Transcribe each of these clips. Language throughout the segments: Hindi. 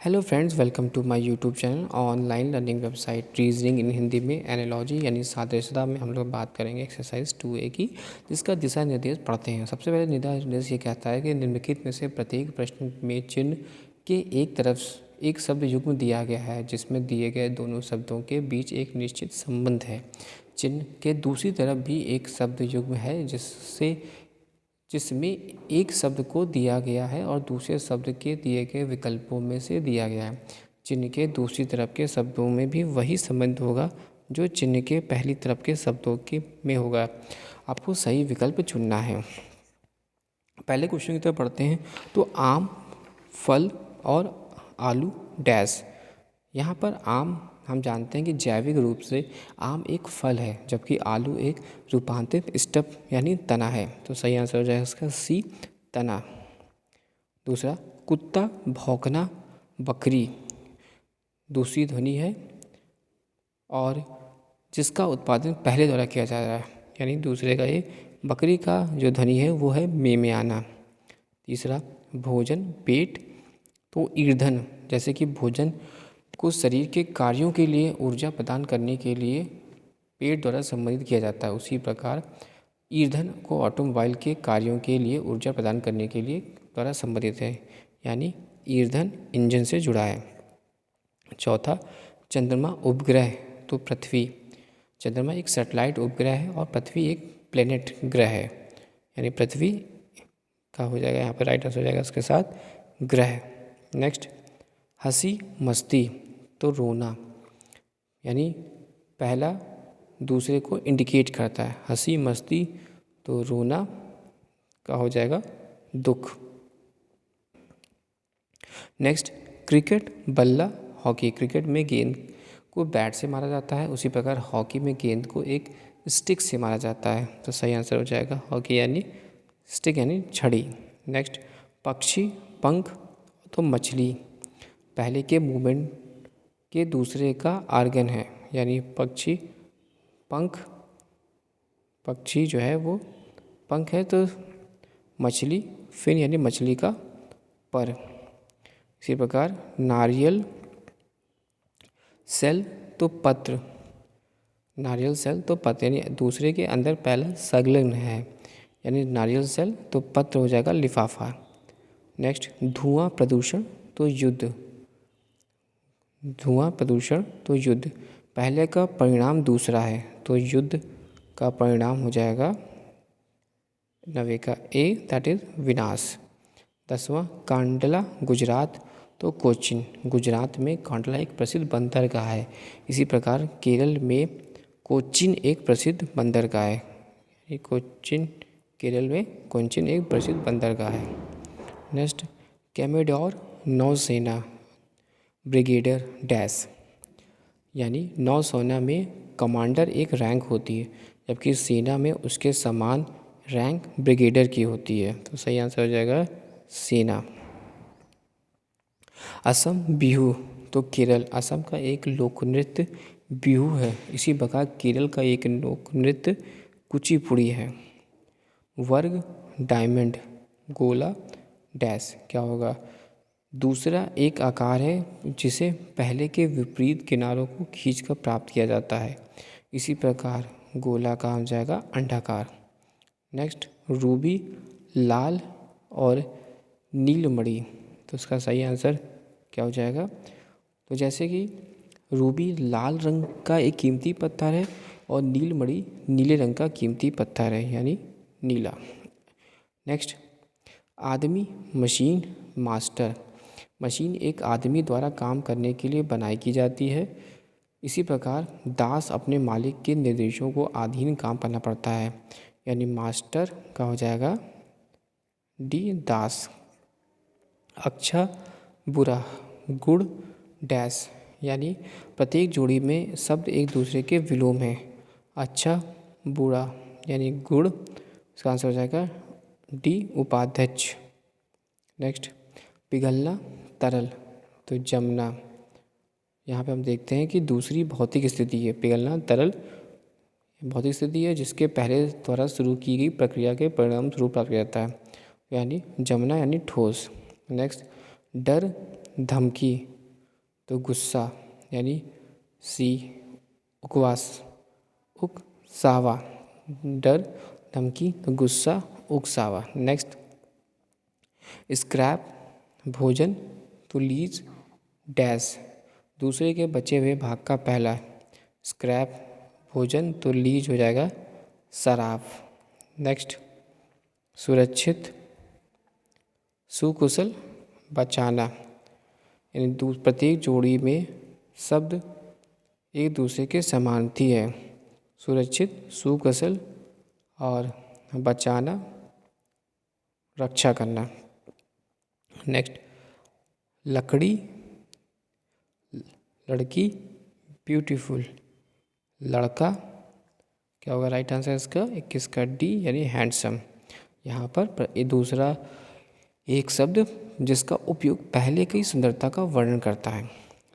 Hello friends, welcome to my YouTube channel online learning website reasoning in Hindi में एनालॉजी यानी सादृश्यता में हम लोग बात करेंगे एक्सरसाइज 2A की, जिसका दिशा निर्देश पढ़ते हैं। सबसे पहले दिशा निर्देश ये कहता है कि निम्नलिखित में से प्रत्येक प्रश्न में चिन्ह के एक तरफ एक शब्द युग्म दिया गया है जिसमें दिए गए दोनों शब्दों के बीच एक निश्चित संबंध है। चिन्ह के दूसरी तरफ भी एक शब्द युग्म है जिसमें एक शब्द को दिया गया है और दूसरे शब्द के दिए गए विकल्पों में से दिया गया है। चिन्ह के दूसरी तरफ के शब्दों में भी वही संबंध होगा जो चिन्ह के पहली तरफ के शब्दों के में होगा। आपको सही विकल्प चुनना है। पहले क्वेश्चन की तरफ पढ़ते हैं। तो आम, फल और आलू डैश। यहाँ पर आम हम जानते हैं कि जैविक रूप से आम एक फल है, जबकि आलू एक रूपांतरित स्टप यानी तना है। तो सही आंसर हो जाएगा इसका सी, तना। दूसरा, कुत्ता भौंकना बकरी दूसरी ध्वनि है और जिसका उत्पादन पहले द्वारा किया जा रहा है, यानी दूसरे का ये बकरी का जो ध्वनि है वो है मे में आना। तीसरा, भोजन पेट, तो ईंधन जैसे कि भोजन को शरीर के कार्यों के लिए ऊर्जा प्रदान करने के लिए पेट द्वारा संबंधित किया जाता है, उसी प्रकार ईंधन को ऑटोमोबाइल के कार्यों के लिए ऊर्जा प्रदान करने के लिए द्वारा संबंधित है, यानी ईंधन इंजन से जुड़ा है। चौथा, चंद्रमा उपग्रह, तो पृथ्वी। चंद्रमा एक सैटेलाइट उपग्रह है और पृथ्वी एक प्लेनेट ग्रह है, यानी पृथ्वी का हो जाएगा यहाँ पर राइट आंसर हो जाएगा इसके साथ ग्रह। नेक्स्ट, हंसी मस्ती, तो रोना, यानी पहला दूसरे को इंडिकेट करता है। हंसी मस्ती तो रोना का हो जाएगा दुख। नेक्स्ट, क्रिकेट बल्ला हॉकी। क्रिकेट में गेंद को बैट से मारा जाता है, उसी प्रकार हॉकी में गेंद को एक स्टिक से मारा जाता है। तो सही आंसर हो जाएगा हॉकी यानी स्टिक यानी छड़ी। नेक्स्ट, पक्षी पंख, तो मछली पहले के मूवमेंट के दूसरे का आर्गन है, यानी पक्षी पंख, पक्षी जो है वो पंख है, तो मछली फिन यानी मछली का पर। इसी प्रकार नारियल सेल, तो पत्र, नारियल सेल तो पत्र यानी दूसरे के अंदर पहला संलग्न है, यानी नारियल सेल तो पत्र हो जाएगा लिफाफा। नेक्स्ट, धुआं प्रदूषण तो युद्ध, धुआं प्रदूषण तो युद्ध पहले का परिणाम दूसरा है, तो युद्ध का परिणाम हो जाएगा 90 का ए, दैट इज विनाश। 10वां, कांडला गुजरात, तो कोचीन। गुजरात में कांडला एक प्रसिद्ध बंदरगाह है, इसी प्रकार केरल में कोचीन एक प्रसिद्ध बंदरगाह है। ये कोचीन केरल में कोचीन एक प्रसिद्ध बंदरगाह है। नेक्स्ट, कैमेडोर नौसेना ब्रिगेडियर डैश, यानी नौसेना में कमांडर एक रैंक होती है, जबकि सेना में उसके समान रैंक ब्रिगेडियर की होती है। तो सही आंसर हो जाएगा सेना। असम बिहू, तो केरल। असम का एक लोक नृत्य बिहू है, इसी प्रकार केरल का एक लोक नृत्य कुचिपुड़ी है। वर्ग डायमंड गोला डैश क्या होगा, दूसरा एक आकार है जिसे पहले के विपरीत किनारों को खींचकर प्राप्त किया जाता है, इसी प्रकार गोला का हो जाएगा अंडाकार। नेक्स्ट, रूबी लाल और नीलमणि, तो इसका सही आंसर क्या हो जाएगा, तो जैसे कि रूबी लाल रंग का एक कीमती पत्थर है और नीलमणि नीले रंग का कीमती पत्थर है, यानी नीला। नेक्स्ट, आदमी मशीन मास्टर। मशीन एक आदमी द्वारा काम करने के लिए बनाई की जाती है, इसी प्रकार दास अपने मालिक के निर्देशों को अधीन काम करना पड़ता है, यानी मास्टर का हो जाएगा डी, दास। अच्छा बुरा गुड़ डैश, यानी प्रत्येक जोड़ी में शब्द एक दूसरे के विलोम हैं। अच्छा बुरा यानी गुड़, इसका आंसर हो जाएगा डी, उपाध्यक्ष। नेक्स्ट, पिघलना तरल, तो जमना। यहाँ पे हम देखते हैं कि दूसरी भौतिक स्थिति है, पिघलना तरल भौतिक स्थिति है जिसके पहले द्वारा शुरू की गई प्रक्रिया के परिणाम स्वरूप प्राप्त किया जाता है, यानी जमना यानी ठोस। नेक्स्ट, डर धमकी, तो गुस्सा यानी सी। उपवास उकसावा, डर धमकी तो गुस्सा उकसावा। नेक्स्ट स्क्रैप भोजन तो लीज डैश, दूसरे के बचे हुए भाग का पहला। स्क्रैप भोजन तो लीज हो जाएगा शराब। नेक्स्ट सुरक्षित सुकुशल बचाना, यानी प्रत्येक जोड़ी में शब्द एक दूसरे के समानार्थी है। सुरक्षित सुकुशल और बचाना रक्षा करना। नेक्स्ट लकड़ी लड़की ब्यूटीफुल, लड़का क्या होगा राइट आंसर इसका 21 का डी यानी हैंडसम। यहाँ पर ये दूसरा एक शब्द जिसका उपयोग पहले की सुंदरता का वर्णन करता है।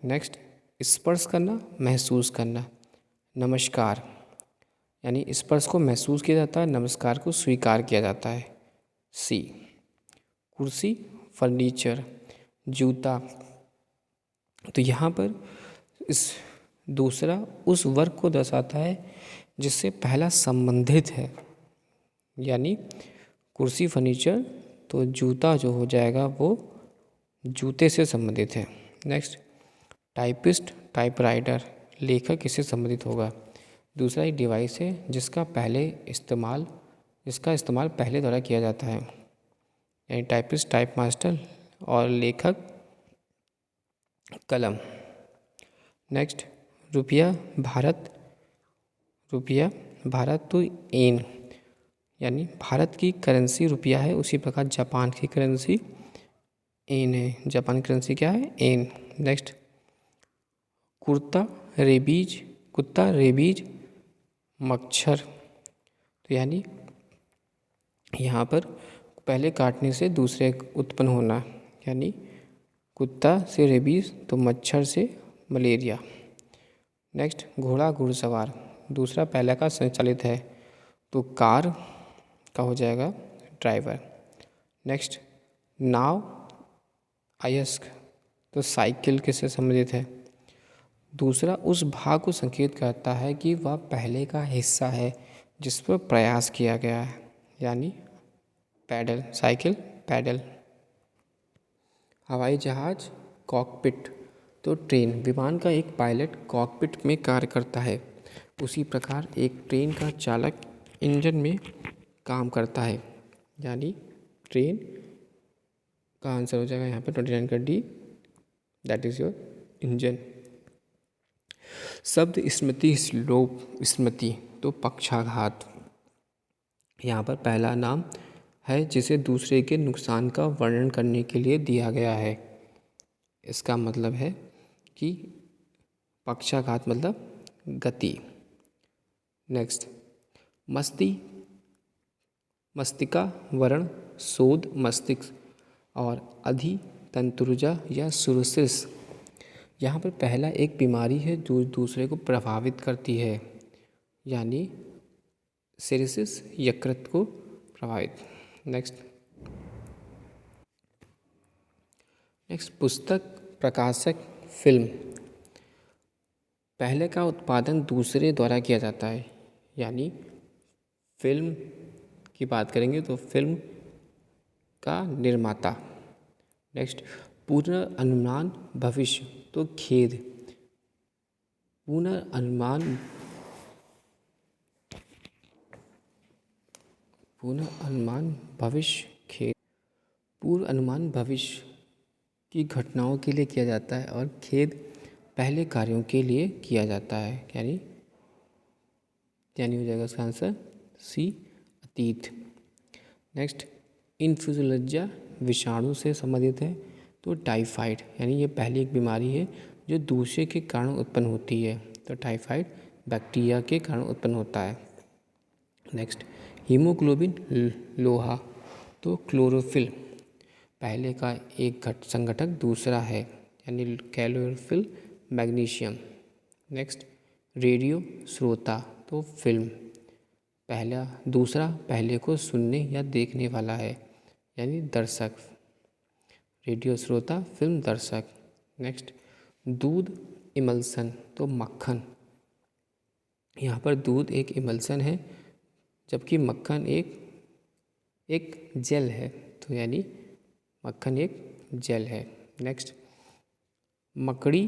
नेक्स्ट स्पर्श करना महसूस करना, नमस्कार यानी स्पर्श को महसूस किया जाता है, नमस्कार को स्वीकार किया जाता है। सी कुर्सी फर्नीचर जूता, तो यहाँ पर इस दूसरा उस वर्ग को दर्शाता है जिससे पहला संबंधित है, यानी कुर्सी फर्नीचर तो जूता जो हो जाएगा वो जूते से संबंधित है। नेक्स्ट टाइपिस्ट टाइपराइटर, लेखक इससे संबंधित होगा। दूसरा एक डिवाइस है जिसका इस्तेमाल पहले द्वारा किया जाता है, यानी टाइपिस्ट टाइप मास्टर और लेखक कलम। नेक्स्ट रुपया भारत तो एन, यानी भारत की करेंसी रुपया है, उसी प्रकार जापान की करेंसी एन है। जापान की करेंसी क्या है? एन। नेक्स्ट कुत्ता रेबीज मच्छर, तो यानी यहाँ पर पहले काटने से दूसरे उत्पन्न होना, यानी कुत्ता से रेबीज तो मच्छर से मलेरिया। नेक्स्ट घोड़ा घुड़सवार, दूसरा पहला का संचालित है तो कार का हो जाएगा ड्राइवर। नेक्स्ट नाव अयस्क, तो साइकिल किससे संबंधित है? दूसरा उस भाग को संकेत करता है कि वह पहले का हिस्सा है जिस पर प्रयास किया गया है, यानी पैडल, साइकिल पैडल। हवाई जहाज कॉकपिट, तो ट्रेन, विमान का एक पायलट कॉकपिट में कार्य करता है, उसी प्रकार एक ट्रेन का चालक इंजन में काम करता है, यानी ट्रेन का आंसर हो जाएगा यहाँ पे 29 का D, that is your engine. शब्द स्मृति श्लोक स्मृति तो पक्षाघात, यहाँ पर पहला नाम है जिसे दूसरे के नुकसान का वर्णन करने के लिए दिया गया है। इसका मतलब है कि पक्षाघात मतलब गति। नेक्स्ट मस्तिका वर्ण शोध मस्तिष्क और अधितंतुरजा या सुरसिस, यहाँ पर पहला एक बीमारी है जो दूसरे को प्रभावित करती है, यानी सिरसिस यकृत को प्रभावित। नेक्स्ट पुस्तक प्रकाशक फिल्म, पहले का उत्पादन दूसरे द्वारा किया जाता है, यानी फिल्म की बात करेंगे तो फिल्म का निर्माता। नेक्स्ट पुनर्अनुमान भविष्य तो खेद, पुनर्अनुमान भविष्य खेद, पूर्व अनुमान भविष्य की घटनाओं के लिए किया जाता है और खेद पहले कार्यों के लिए किया जाता है, यानी हो जाएगा इसका आंसर सी अतीत। नेक्स्ट इन्फ्लुएंजा विषाणु से संबंधित है तो टाइफाइड, यानी ये पहली एक बीमारी है जो दूसरे के कारण उत्पन्न होती है, तो टाइफाइड बैक्टीरिया के कारण उत्पन्न होता है। नेक्स्ट हीमोग्लोबिन लोहा तो क्लोरोफिल, पहले का एक संगठक दूसरा है, यानी क्लोरोफिल मैग्नीशियम। नेक्स्ट रेडियो श्रोता तो फिल्म, दूसरा पहले को सुनने या देखने वाला है, यानी दर्शक, रेडियो श्रोता फिल्म दर्शक। नेक्स्ट दूध इमल्सन, तो मक्खन। यहाँ पर दूध एक इमल्सन है जबकि मक्खन एक जेल है, तो यानी मक्खन एक जेल है। नेक्स्ट, मकड़ी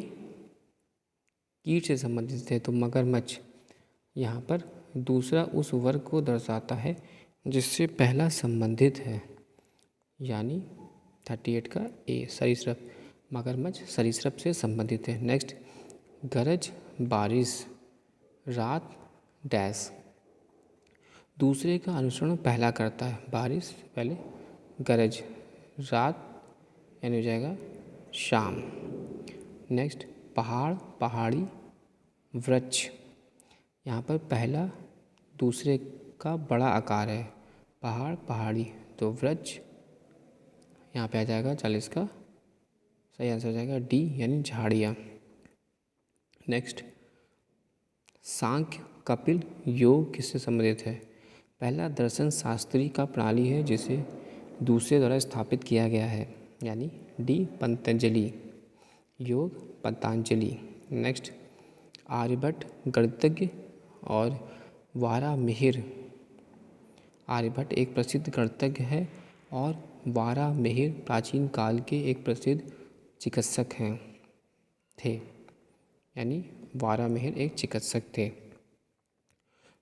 कीट से संबंधित है, तो मगरमच्छ। यहाँ पर दूसरा उस वर्ग को दर्शाता है जिससे पहला संबंधित है, यानी 38 का ए, सरीसृप। मगरमच्छ सरीसृप से संबंधित है। नेक्स्ट, गरज बारिश, रात डैश। दूसरे का अनुसरण पहला करता है, बारिश पहले, गरज, रात यानी हो जाएगा शाम। नेक्स्ट, पहाड़ पहाड़ी वृक्ष। यहाँ पर पहला दूसरे का बड़ा आकार है, पहाड़ पहाड़ी, तो वृक्ष यहाँ पे आ जाएगा 40 का सही आंसर हो जाएगा डी, यानी झाड़ियाँ। नेक्स्ट, सांख्य कपिल योग किससे संबंधित है? पहला दर्शन शास्त्री का प्रणाली है जिसे दूसरे द्वारा स्थापित किया गया है, यानी डी पतंजलि, योग पतंजलि। नेक्स्ट, आर्यभट्ट गणितज्ञ और वारामिहिर। आर्यभट्ट एक प्रसिद्ध गणितज्ञ है और वारामिहिर प्राचीन काल के एक प्रसिद्ध चिकित्सक थे, यानी वारामिहिर एक चिकित्सक थे।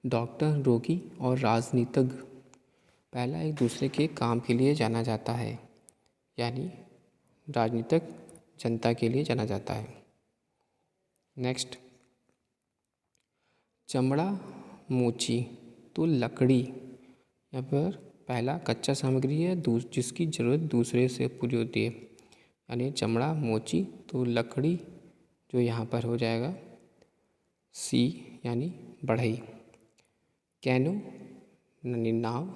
डॉक्टर, रोगी और राजनीतिज्ञ। पहला एक दूसरे के काम के लिए जाना जाता है, यानी राजनीतिक जनता के लिए जाना जाता है। नेक्स्ट, चमड़ा मोची, तो लकड़ी। यहाँ पर पहला कच्चा सामग्री है जिसकी ज़रूरत दूसरे से पूरी होती है, यानी चमड़ा मोची, तो लकड़ी जो यहाँ पर हो जाएगा सी, यानी बढ़ई। कैनो यानी नाव,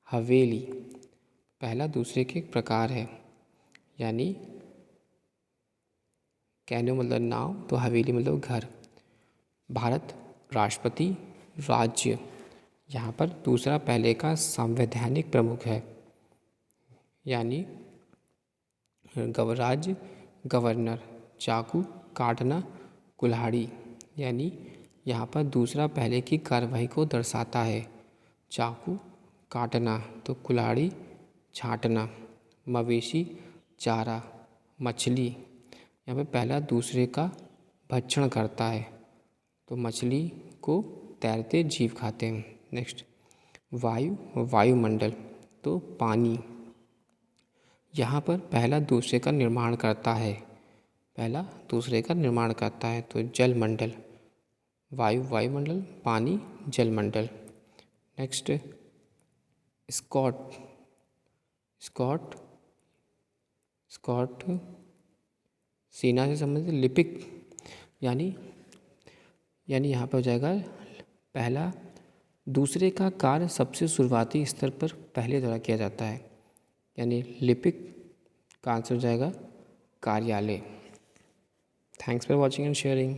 हवेली पहला दूसरे के प्रकार है, यानी कैनो मतलब नाव, तो हवेली मतलब घर। भारत राष्ट्रपति राज्य, यहाँ पर दूसरा पहले का संवैधानिक प्रमुख है, यानी राज्य गवर्नर। चाकू काटना कुल्हाड़ी, यानी यहाँ पर दूसरा पहले की कार्यवाही को दर्शाता है, चाकू काटना, तो कुल्हाड़ी छाँटना। मवेशी चारा, मछली, यहाँ पर पहला दूसरे का भक्षण करता है, तो मछली को तैरते जीव खाते हैं। नेक्स्ट, वायुमंडल, तो पानी। यहाँ पर पहला दूसरे का निर्माण करता है, पहला दूसरे का निर्माण करता है, तो जलमंडल। वायुमंडल, पानी, जलमंडल। नेक्स्ट, स्कॉट सेना से संबंधित। लिपिक यानी यहाँ पर हो जाएगा पहला दूसरे का कार्य सबसे शुरुआती स्तर पर पहले द्वारा किया जाता है, यानी लिपिक का आंसर हो जाएगा कार्यालय। Thanks for watching and sharing.